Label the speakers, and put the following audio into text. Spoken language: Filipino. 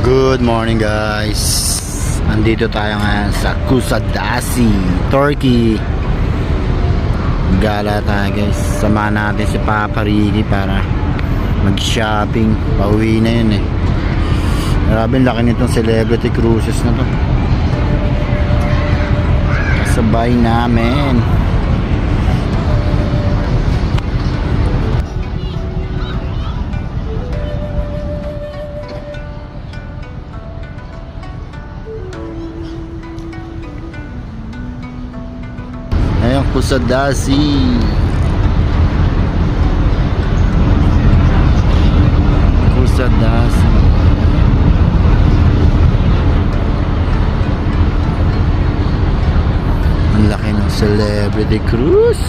Speaker 1: Good morning guys. Andito tayo ngayon sa Kusadasi, Turkey. Gala tayo guys. Samahan natin si Papa Ricky para mag-shopping. Pauwi na yun eh. Grabe, laki nitong celebrity cruises na to. Kasabay namin. Ayan, Kusadasi. Kusadasi. Ang laki ng celebrity cruise.